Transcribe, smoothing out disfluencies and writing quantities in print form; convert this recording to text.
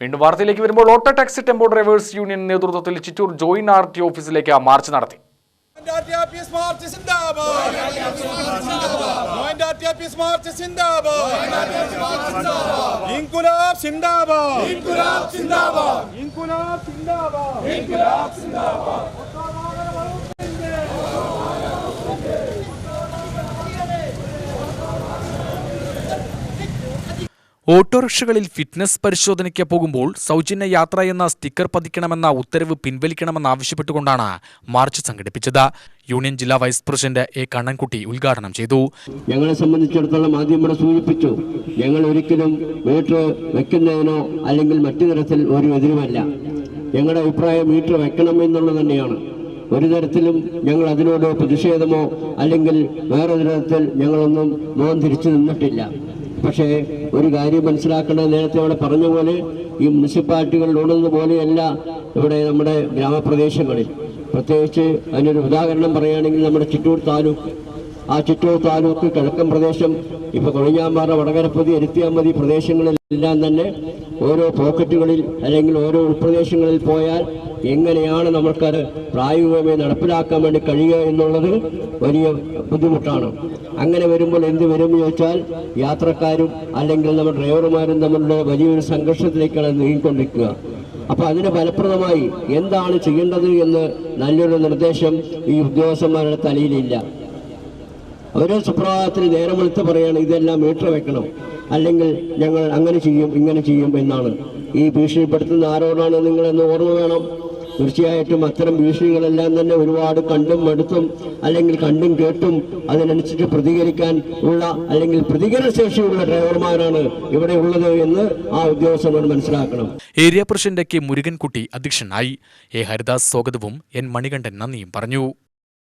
വീണ്ടും വാർത്തയിലേക്ക് വരുമ്പോൾ auto taxi tempo drivers union നേതൃത്വത്തിൽ ചിറ്റൂർ ജോയിന്റ് ആർടി ഓഫീസിലേക്ക് മാർച്ച് നടത്തി. ഓട്ടോറിക്ഷകളിൽ ഫിറ്റ്നസ് പരിശോധനയ്ക്ക് പോകുമ്പോൾ സൗജന്യ യാത്ര എന്ന സ്റ്റിക്കർ പതിക്കണമെന്ന ഉത്തരവ് പിൻവലിക്കണമെന്നാവശ്യപ്പെട്ടുകൊണ്ടാണ് മാർച്ച് സംഘടിപ്പിച്ചത്. യൂണിയൻ ജില്ലാ വൈസ് പ്രസിഡന്റ് എ കണ്ണൻകുട്ടി ഉദ്ഘാടനം ചെയ്തു. ഞങ്ങളെ സംബന്ധിച്ചിടത്തോളം ആദ്യം ഇവിടെ സൂചിപ്പിച്ചു, ഞങ്ങൾ ഒരിക്കലും മീറ്റർ വെക്കുന്നതിനോ അല്ലെങ്കിൽ മറ്റു തരത്തിൽ ഒരു എതിരുമല്ല. ഞങ്ങളുടെ അഭിപ്രായം മീറ്റർ വെക്കണം എന്നുള്ളത് തന്നെയാണ്. ഒരു തരത്തിലും ഞങ്ങൾ അതിനോട് പ്രതിഷേധമോ അല്ലെങ്കിൽ വേറൊരു തരത്തിൽ ഞങ്ങളൊന്നും മുഖം തിരിച്ചു നിന്നിട്ടില്ല. പക്ഷേ ഒരു കാര്യം മനസ്സിലാക്കേണ്ടത്, നേരത്തെ അവിടെ പറഞ്ഞ പോലെ ഈ മുനിസിപ്പാലിറ്റികളിലുള്ളത് പോലെയല്ല ഇവിടെ നമ്മുടെ ഗ്രാമപ്രദേശങ്ങളിൽ. പ്രത്യേകിച്ച് അതിനൊരു ഉദാഹരണം പറയുകയാണെങ്കിൽ നമ്മുടെ ചിറ്റൂർ താലൂക്ക്, ആ ചിറ്റൂർ താലൂക്ക് കിഴക്കൻ പ്രദേശം, ഇപ്പോൾ കൊഴിഞ്ഞാമ്പാറ, വടകരപ്പതി, എരുത്തിയാമ്പതി പ്രദേശങ്ങളിലെല്ലാം തന്നെ ഓരോ പോക്കറ്റുകളിൽ അല്ലെങ്കിൽ ഓരോ ഉൾപ്രദേശങ്ങളിൽ പോയാൽ എങ്ങനെയാണ് നമ്മൾക്കത് പ്രായോഗികമായി നടപ്പിലാക്കാൻ വേണ്ടി കഴിയുക എന്നുള്ളത് വലിയ ബുദ്ധിമുട്ടാണ്. അങ്ങനെ വരുമ്പോൾ എന്ത് വരുമെന്ന് ചോദിച്ചാൽ യാത്രക്കാരും അല്ലെങ്കിൽ നമ്മുടെ ഡ്രൈവർമാരും തമ്മിലുള്ള വലിയൊരു സംഘർഷത്തിലേക്കാണ് നീങ്ങിക്കൊണ്ടിരിക്കുക. അപ്പോൾ അതിന് ഫലപ്രദമായി എന്താണ് ചെയ്യേണ്ടത് എന്ന് നല്ലൊരു നിർദ്ദേശം ഈ ഉദ്യോഗസ്ഥന്മാരുടെ തലയിലില്ല. ഓരോ സുപ്രഭാതത്തിൽ നേരം വെളുത്ത് പറയാണ് ഇതെല്ലാം മീറ്റർ വെക്കണം, അല്ലെങ്കിൽ ഞങ്ങൾ അങ്ങനെ ചെയ്യും ഇങ്ങനെ ചെയ്യും എന്നാണ്. ഈ ഭീഷണിപ്പെടുത്തുന്ന ആരോടാണ് നിങ്ങളെന്ന് ഓർമ്മ വേണം. തീർച്ചയായിട്ടും അത്തരം ഭീഷണികളെല്ലാം തന്നെ ഒരുപാട് കണ്ടും മടുത്തും അല്ലെങ്കിൽ കണ്ടും കേട്ടും അതിനനുസരിച്ച് പ്രതികരിക്കാൻ ഉള്ള അല്ലെങ്കിൽ പ്രതികരണശേഷിയുള്ള ഡ്രൈവർമാരാണ് ഇവിടെ ഉള്ളത് എന്ന് ആ ഉദ്യോഗസ്ഥന്മാർ മനസ്സിലാക്കണം. ഏരിയ പ്രസിഡന്റ് കെ മുരുകൻകുട്ടി അധ്യക്ഷനായി. എ ഹരിദാസ് സ്വാഗതവും എൻ മണികണ്ഠൻ നന്ദിയും പറഞ്ഞു.